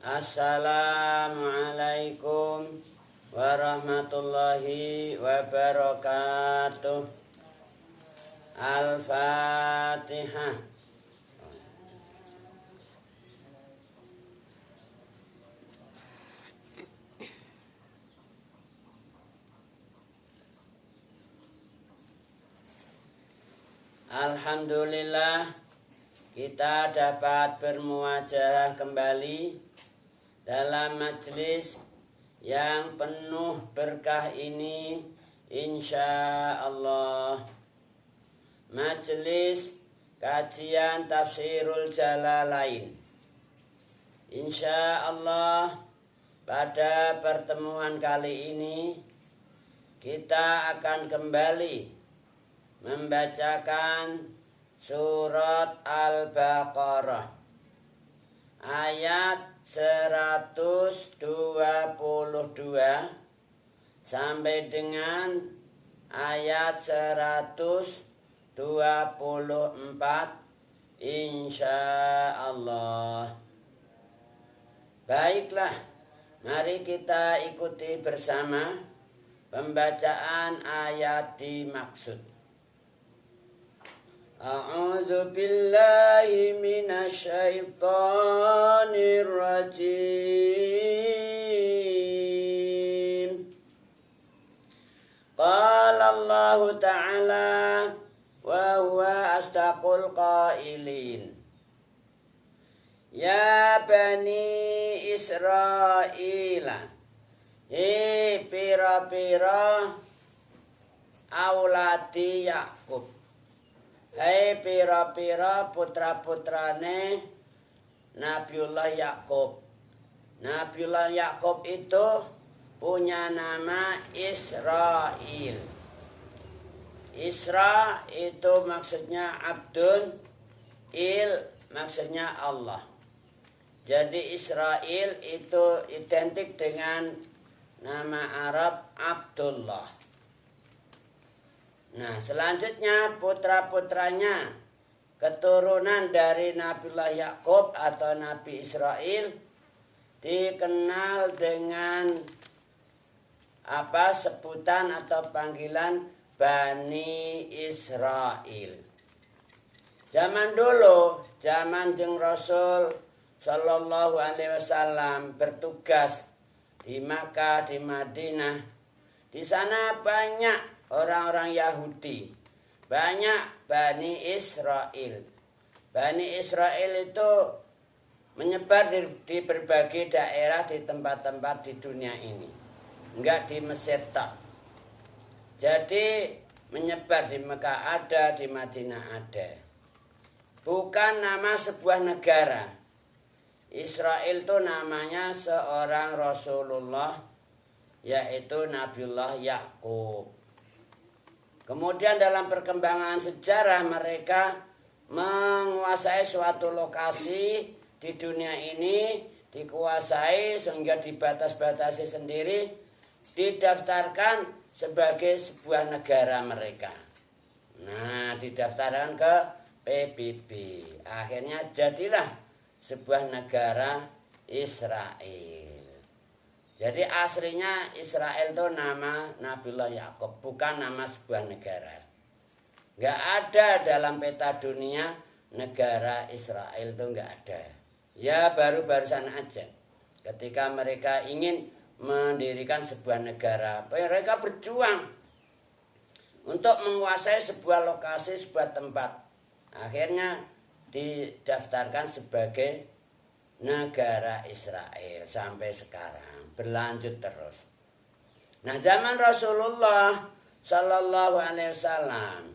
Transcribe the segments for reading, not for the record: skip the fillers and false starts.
Assalamualaikum warahmatullahi wabarakatuh. Al-Fatihah. Alhamdulillah, kita dapat bermuajah kembali dalam majelis yang penuh berkah ini, insya Allah. Majelis kajian Tafsirul Jalalain. Insya Allah, pada pertemuan kali ini kita akan kembali membacakan surat Al-Baqarah ayat 122 sampai dengan ayat 124 insya Allah. Baiklah, mari kita ikuti bersama pembacaan ayat dimaksud. A'udzu billahi minasy syaithanir rajim. Qala Allah Ta'ala wa huwa asdaqul qailin. Ya Bani Israil, pira-pira auladi Yakub. Hai pira-pira putra-putrane Nabiullah Yakub. Nabiullah Yakub itu punya nama Israil. Isra itu maksudnya Abdun, Il maksudnya Allah. Jadi Israil itu identik dengan nama Arab Abdullah. Nah, selanjutnya putra-putranya, keturunan dari Nabiullah Yakub atau Nabi Israil, dikenal dengan sebutan atau panggilan Bani Israil. Zaman dulu, zaman jeung Rasul Shallallahu Alaihi Wasallam bertugas di Makkah, di Madinah, di sana banyak orang-orang Yahudi, banyak Bani Israil. Bani Israil itu menyebar di berbagai daerah, di tempat-tempat di dunia ini. Enggak di Mesir tak. Jadi menyebar di Mekah ada, di Madinah ada. Bukan nama sebuah negara. Israel itu namanya seorang Rasulullah, yaitu Nabiullah Yakub. Kemudian dalam perkembangan sejarah mereka menguasai suatu lokasi di dunia ini, dikuasai sehingga dibatas-batasi sendiri, didaftarkan sebagai sebuah negara mereka. Nah, didaftarkan ke PBB. Akhirnya jadilah sebuah negara Israel. Jadi aslinya Israel itu nama Nabiullah Yakub, bukan nama sebuah negara. Nggak ada dalam peta dunia negara Israel itu nggak ada. Ya baru-barusan aja ketika mereka ingin mendirikan sebuah negara, mereka berjuang untuk menguasai sebuah lokasi, sebuah tempat. Akhirnya didaftarkan sebagai negara Israel sampai sekarang. Berlanjut terus. Nah, zaman Rasulullah Shallallahu Alaihi Wasallam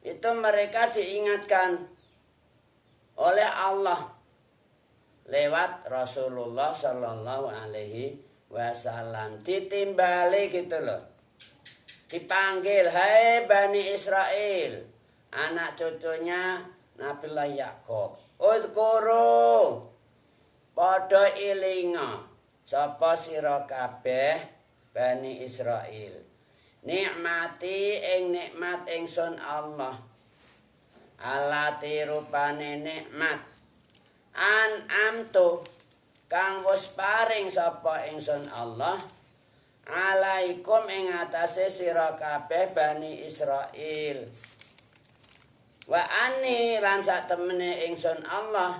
itu mereka diingatkan oleh Allah lewat Rasulullah Shallallahu Alaihi Wasallam, ditimbali gitu loh, dipanggil, hai Bani Israil, anak cucunya Nabiullah Yakub, udkuru podo ilinga sapa sira kabeh Bani Israil, nikmati ing nikmat ingsun Allah, alati rupane nikmat an amtu kang wis paring sapa ingsun Allah alaikum ing atase sira kabeh Bani Israil. Wa anni lan sak temene ingsun Allah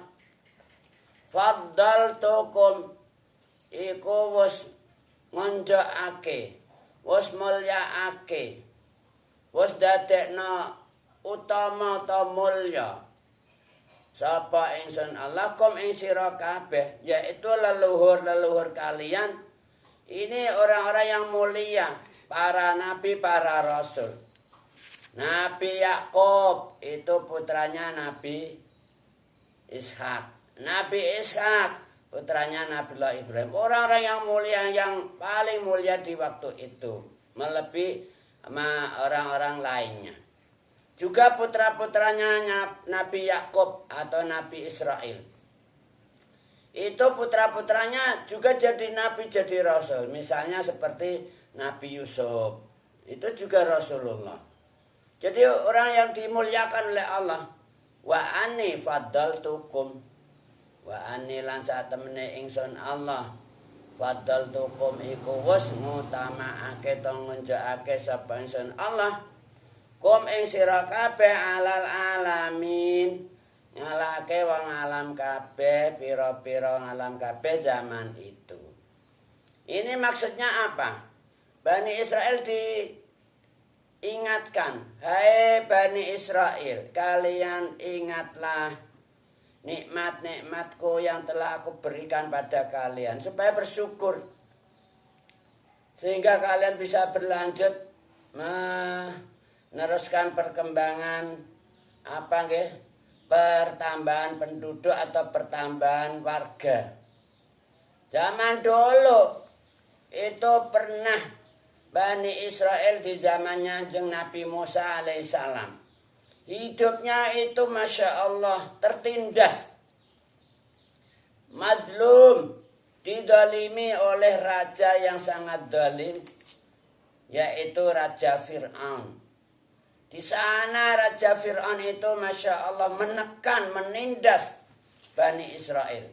faddaltukum iku wis ngonjokake, wis mulyaake, wis dadekno utama ta mulya sapa ingsun Allah kum ing sira kabeh, yaitu leluhur-leluhur kalian. Ini orang-orang yang mulia, para nabi, para rasul. Nabi Yakub itu putranya Nabi Ishak. Nabi Ishak putranya Nabiullah Ibrahim. Orang-orang yang mulia, yang paling mulia di waktu itu, melebihi orang-orang lainnya. Juga putra-putranya Nabi Yakub atau Nabi Israel. Itu putra-putranya juga jadi nabi, jadi rasul. Misalnya seperti Nabi Yusuf. Itu juga Rasulullah. Jadi orang yang dimuliakan oleh Allah. Wa anni faddaltukum. Wa anni lan sak temene ingsun Allah. Faddaltukum iku wis ngutamaake to ngunjukake sapa ingsun Allah. Kum ing sira kabeh alal alamin. Nyalake wong alam kabeh, pira-pira alam kabeh zaman itu. Ini maksudnya apa? Bani Israel diingatkan, hai Bani Israel, kalian ingatlah nikmat-nikmatku yang telah aku berikan pada kalian supaya bersyukur, sehingga kalian bisa berlanjut meneruskan perkembangan pertambahan penduduk atau pertambahan warga. Zaman dulu itu pernah Bani Israel di zamannya Nabi Musa alaihissalam. Hidupnya itu Masya Allah tertindas. Mazlum, didolimi oleh raja yang sangat dolim, yaitu Raja Fir'aun. Di sana Raja Fir'aun itu Masya Allah menekan, menindas Bani Israel.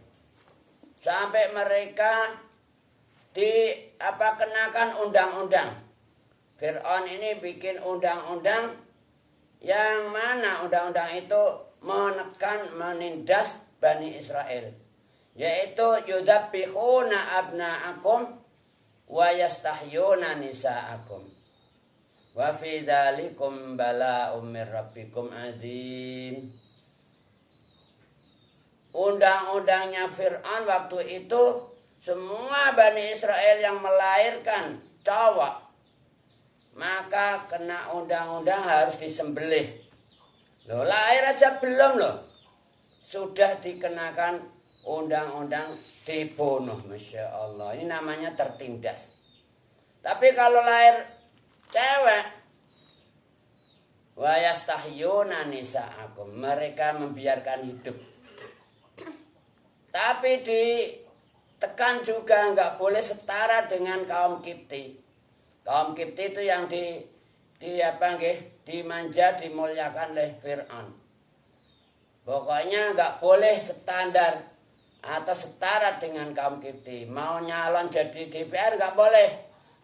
Sampai mereka kenakan undang-undang. Fir'aun ini bikin undang-undang yang mana undang-undang itu menekan, menindas Bani Israel. Yaitu yudabbihuna abna'akum wa yastahyuna nisa'akum. Wa fi dzalikum bala'um mir rabbikum adzim. Undang-undangnya Fir'aun waktu itu semua Bani Israel yang melahirkan cowok maka kena undang-undang harus disembelih. Loh, lahir aja belum loh, sudah dikenakan undang-undang dibunuh. Masya Allah, ini namanya tertindas. Tapi kalau lahir cewek, wa yastahyuna nisa'akum, mereka membiarkan hidup. Tapi ditekan juga nggak boleh setara dengan kaum Kipti. Kaum Kipti itu yang dimanja, dimuliakan oleh Fir'aun. Pokoknya nggak boleh standar atau setara dengan kaum Kipti. Mau nyalon jadi DPR nggak boleh.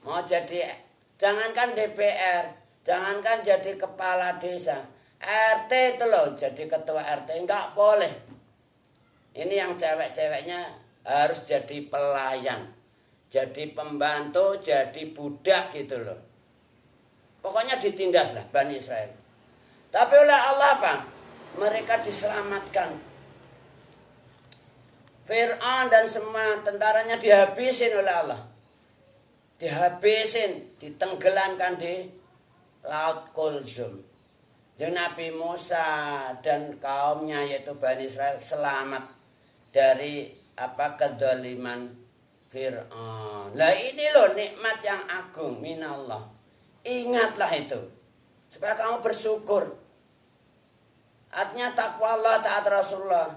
Mau jadi, jangankan DPR, jangankan jadi kepala desa, RT itu loh, jadi ketua RT nggak boleh. Ini yang cewek-ceweknya harus jadi pelayan, jadi pembantu, jadi budak gitu loh. Pokoknya ditindaslah Bani Israel. Tapi oleh Allah apa? Mereka diselamatkan. Fir'aun dan semua tentaranya dihabisin oleh Allah. Dihabisin, ditenggelamkan di Laut Kulzum. Dan Nabi Musa dan kaumnya yaitu Bani Israel selamat dari kedzaliman Fir'aun. Lah ini loh nikmat yang agung minallah. Ingatlah itu supaya kamu bersyukur. Artinya takwa Allah, taat Rasulullah.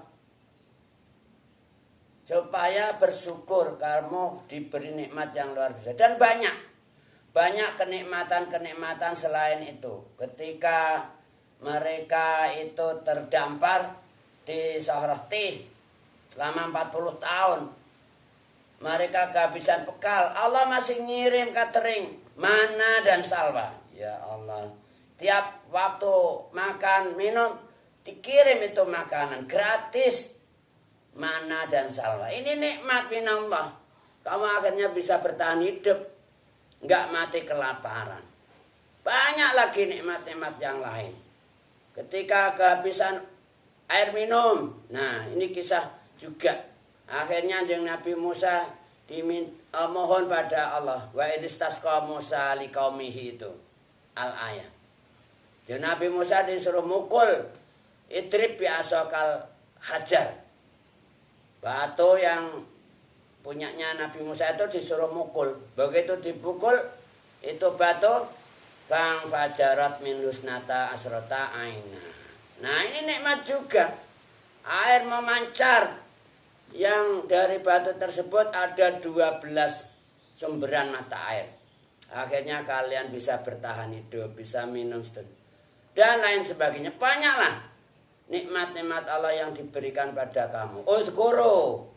Supaya bersyukur kamu diberi nikmat yang luar biasa. Dan banyak kenikmatan-kenikmatan selain itu. Ketika mereka itu terdampar di Sohroti selama 40 tahun. mereka kehabisan bekal. Allah masih ngirim catering, mana dan salwa. Ya Allah, tiap waktu makan minum dikirim itu makanan gratis, mana dan salwa. Ini nikmat minallah. Kamu akhirnya bisa bertahan hidup, nggak mati kelaparan. Banyak lagi nikmat-nikmat yang lain. Ketika kehabisan air minum, nah ini kisah juga. Akhirnya Nabi Musa mohon pada Allah. Wa idistasqa Musa liqaumihi itu al-ayat. Nabi Musa disuruh mukul idrib bi asokal hajar. Batu yang punyanya Nabi Musa itu disuruh mukul. Begitu dipukul itu batu fang fajarat min husnata asrota aina. Nah ini nikmat juga. Air memancar. Yang dari batu tersebut ada 12 sumberan mata air. Akhirnya kalian bisa bertahan hidup, bisa minum dan lain sebagainya. Banyaklah nikmat-nikmat Allah yang diberikan pada kamu. Udhkuru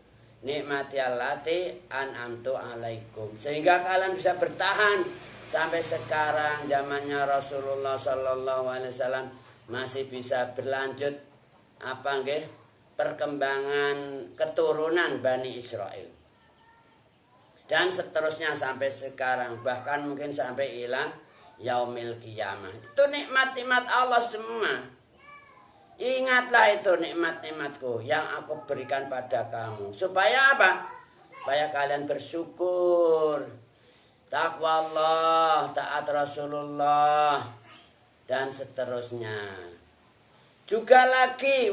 nikmati allati an'amtu alaikum. Sehingga kalian bisa bertahan sampai sekarang zamannya Rasulullah sallallahu alaihi wasallam masih bisa berlanjut apa nggih? Perkembangan keturunan Bani Israel. Dan seterusnya sampai sekarang. Bahkan mungkin sampai ila yaumil qiyamah. Itu nikmat-nikmat Allah semua. Ingatlah itu nikmat-nikmatku yang aku berikan pada kamu. Supaya apa? Supaya kalian bersyukur. Takwa Allah, taat Rasulullah. Dan seterusnya. Juga lagi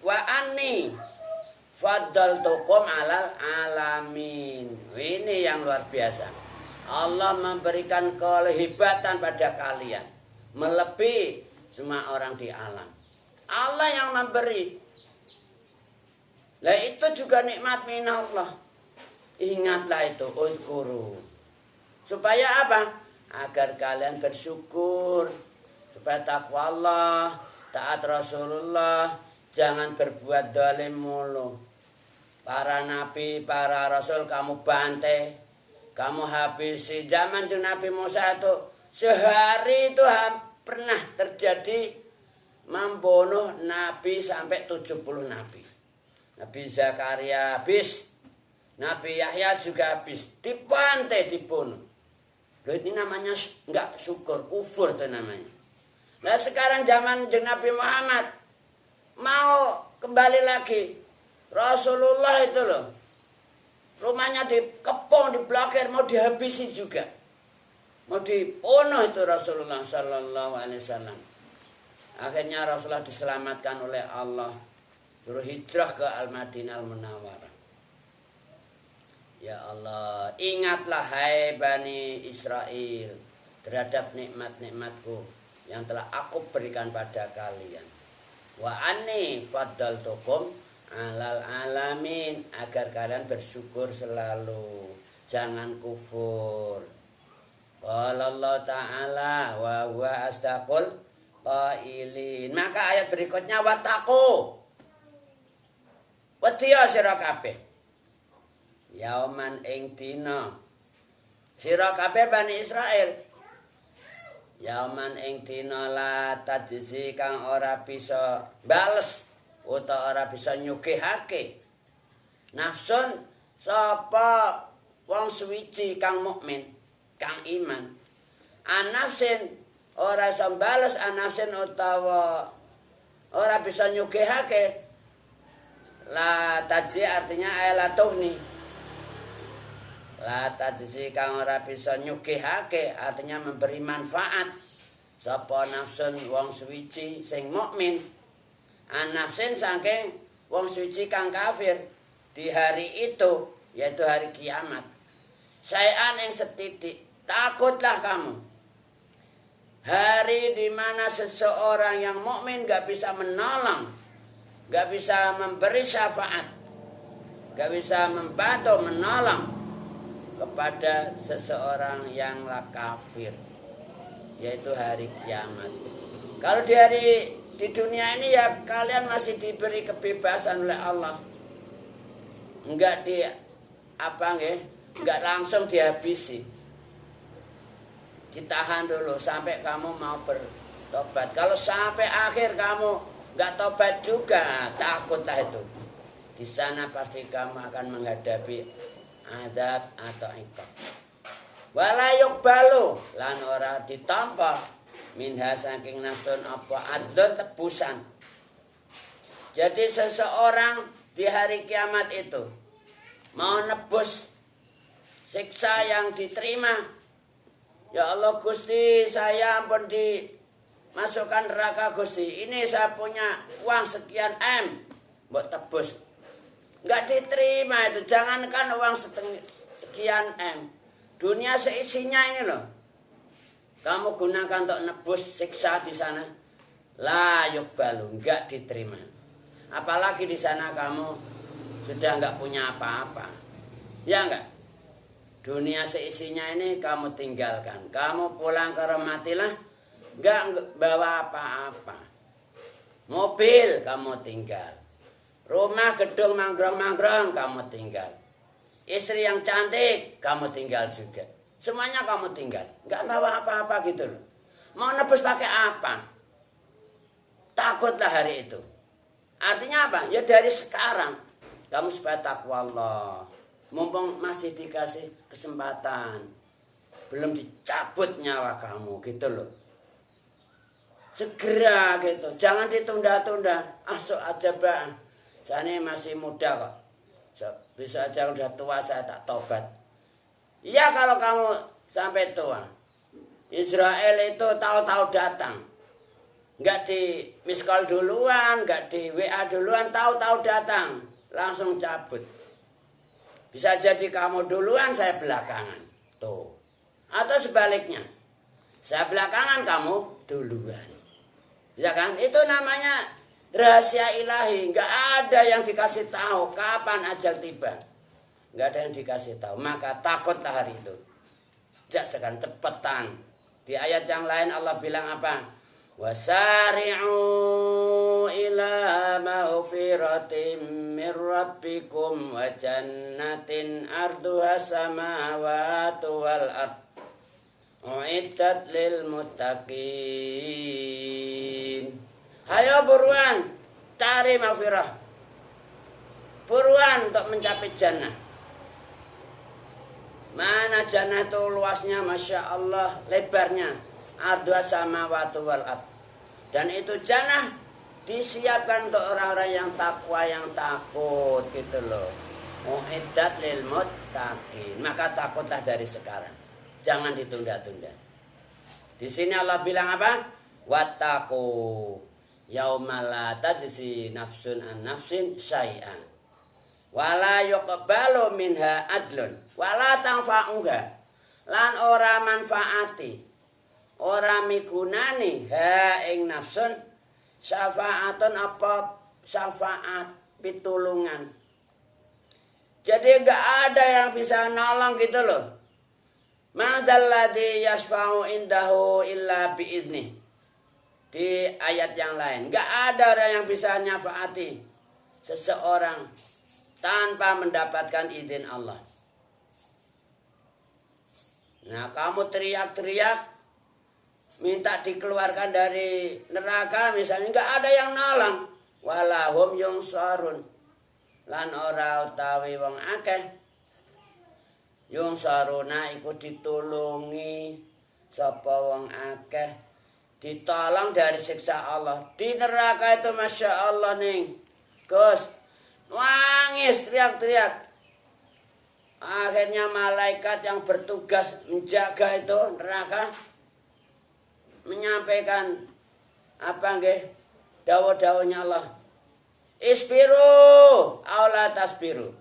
wa anni faddaltukum alal alamin. Ini yang luar biasa. Allah memberikan kehebatan pada kalian melebihi semua orang di alam. Allah yang memberi. Lah itu juga nikmat minallah. Ingatlah itu, udhkuru. Supaya apa? Agar kalian bersyukur, supaya takwa Allah, taat Rasulullah. Jangan berbuat zalim mulu. Para nabi, para rasul kamu bantai, kamu habisi. Zaman Nabi Musa itu sehari itu pernah terjadi membunuh nabi sampai 70 nabi. Nabi Zakaria habis, Nabi Yahya juga habis, dibantai, dibunuh. Loh, ini namanya enggak syukur, kufur itu namanya. Nah sekarang zaman Nabi Muhammad mau kembali lagi. Rasulullah itu loh, rumahnya dikepung, diblokir, mau dihabisi juga, mau dibunuh itu Rasulullah Sallallahu Alaihi Wasallam. Akhirnya Rasulullah diselamatkan oleh Allah, suruh hijrah ke Al-Madinah Al-Munawwarah. Ya Allah, ingatlah hai Bani Israel terhadap nikmat-nikmatku yang telah aku berikan pada kalian. Wa anni faddaltukum alal alamin, agar kalian bersyukur selalu, jangan kufur. Qala Allah Ta'ala wa huwa asdaqul qailin. Maka ayat berikutnya wattaqu. Wedya sira kabeh. Yauman ing dina. Sira kabeh Bani Israel. Yauman ing dina la tajzi kang ora bisa bales utawa ora bisa nyugihake nafsun sapa wong suwiji kang mukmin, kang iman. Anafsin ora bisa bales anafsin utawa ora bisa nyugihake. La tajzi artinya la tuhni. La tajzi kang ora bisa nyugihake artinya memberi manfaat sapa nafsun wong suwiji sing mukmin. Anafsin saking wong suci kang kafir di hari itu, yaitu hari kiamat. Sayan yang setitik, takutlah kamu. Hari di mana seseorang yang mukmin gak bisa menolong, gak bisa memberi syafaat, gak bisa membantu menolong kepada seseorang yang kafir, yaitu hari kiamat. Kalau di dunia ini ya kalian masih diberi kebebasan oleh Allah. Enggak nggak langsung dihabisi. Ditahan dulu sampai kamu mau bertobat. Kalau sampai akhir kamu nggak tobat juga, takutlah itu. Di sana pasti kamu akan menghadapi azab atau iqab. Wala yuqbalu lan ora ditampa minha saking nafsun apa adlun tebusan. Jadi seseorang di hari kiamat itu mau nebus siksa yang diterima. Ya Allah Gusti, saya ampun dimasukkan neraka Gusti. Ini saya punya uang sekian M buat tebus. Enggak diterima itu. Jangankan uang sekian M. Dunia seisinya ini loh. Kamu gunakan untuk nebus siksa di sana. La yuqbalu, enggak diterima. Apalagi di sana kamu sudah enggak punya apa-apa. Ya enggak? Dunia seisinya ini kamu tinggalkan. Kamu pulang ke rumah matilah, enggak bawa apa-apa. Mobil kamu tinggal. Rumah gedung manggrong-manggrong kamu tinggal. Istri yang cantik kamu tinggal juga. Semuanya kamu tinggal. Enggak bawa apa-apa gitu loh. Mau nebus pakai apa? Takutlah hari itu. Artinya apa? Ya dari sekarang kamu supaya takwa Allah. Mumpung masih dikasih kesempatan. Belum dicabut nyawa kamu gitu loh. Segera gitu. Jangan ditunda-tunda. Sok aja bang. Saya ini masih muda kok. Bisa aja udah tua saya tak tobat. Ya kalau kamu sampai tua. Israel itu tahu-tahu datang. Enggak di miss call duluan, enggak di WA duluan, tahu-tahu datang. Langsung cabut. Bisa jadi kamu duluan, saya belakangan. Tuh. Atau sebaliknya. Saya belakangan, kamu duluan. Ya kan? Itu namanya rahasia ilahi. Enggak ada yang dikasih tahu kapan ajal tiba. Enggak ada yang dikasih tahu. Maka takutlah hari itu. Sejak sekarang cepetan. Di ayat yang lain Allah bilang apa? Wasari'u ila maghfiratin min rabbikum wa jannatin arduha samawati wal ard. Uiddat lil muttaqin. Hayo buruan cari maghfirah. Buruan untuk mencapai jannah. Mana jannah itu luasnya, Masya Allah, lebarnya. Ardua samawati wal ard. Dan itu jannah disiapkan untuk orang-orang yang takwa, yang takut gitu loh. Mu'iddat lil muttaqin. Maka takutlah dari sekarang. Jangan ditunda-tunda. Di sini Allah bilang apa? Wattaqu yaumal la tajzi nafsun an nafsin syai'an. Wala yuqbalu minha adlun wala tanfa'uha lan ora manfaati ora migunani ha ing nafsun syafaatun apa syafaat pitulungan. Jadi enggak ada yang bisa nolong gitu loh. Madzalladzi yashfa'u indahu illa bi'idznih. Di ayat yang lain enggak ada orang yang bisa nyafaati seseorang tanpa mendapatkan izin Allah. Nah, kamu teriak-teriak minta dikeluarkan dari neraka misalnya, enggak ada yang nolong. Walahum yunsarun. Lan ora utawi wong akeh yunsaruna iku ditulungi sapa wong akeh, ditolong dari siksa Allah. Di neraka itu Masya Allah nih Gus, nangis teriak-teriak. Akhirnya malaikat yang bertugas menjaga itu neraka menyampaikan apa nggih dawuh-dawuhnya Allah. Isbiru aula tasbiru.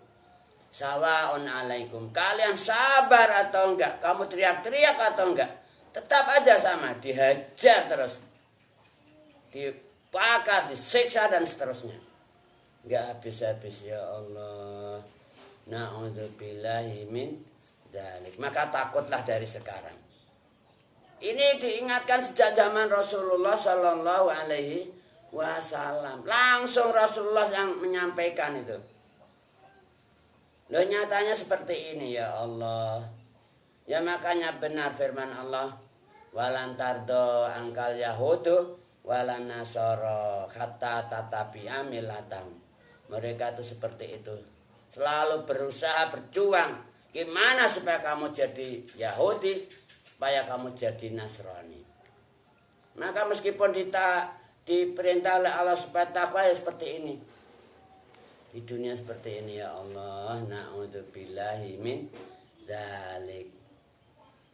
Sawaun alaikum. Kalian sabar atau enggak? Kamu teriak-teriak atau enggak? Tetap aja sama, dihajar terus. Dibakar, disiksa dan seterusnya. Enggak habis-habis ya Allah. Na'udzubillahi min dzalik. Maka takutlah dari sekarang. Ini diingatkan sejak zaman Rasulullah Sallallahu Alaihi Wasallam. Langsung Rasulullah yang menyampaikan itu. Loh nyatanya seperti ini ya Allah. Ya makanya benar firman Allah, walan tardo angkal yahudu walan nasoro hatta tatabi'a millatahum. Mereka itu seperti itu. Selalu berusaha berjuang gimana supaya kamu jadi Yahudi, supaya kamu jadi Nasrani. Maka meskipun diperintah oleh Allah supaya takwa ya seperti ini. Di dunia seperti ini ya Allah, na'udzubillahi min dzalik.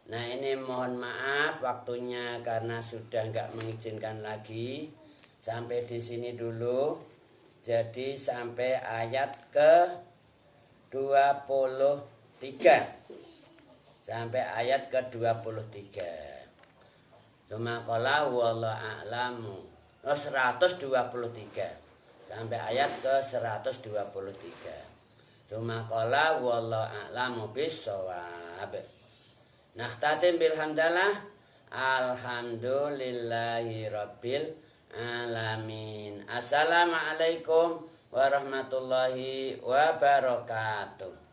Nah ini mohon maaf waktunya karena sudah nggak mengizinkan lagi. Sampai di sini dulu. Jadi sampai ayat ke 23. Sampai ayat ke 23. Cuma qala wallahu a'lamu. 123. Sampai ayat ke 123. Cuma qala wallahu a'lamu bis-shawab. Nakhtatim bil hamdalah. Alhamdulillahi rabbil alamin. Assalamualaikum warahmatullahi wabarakatuh.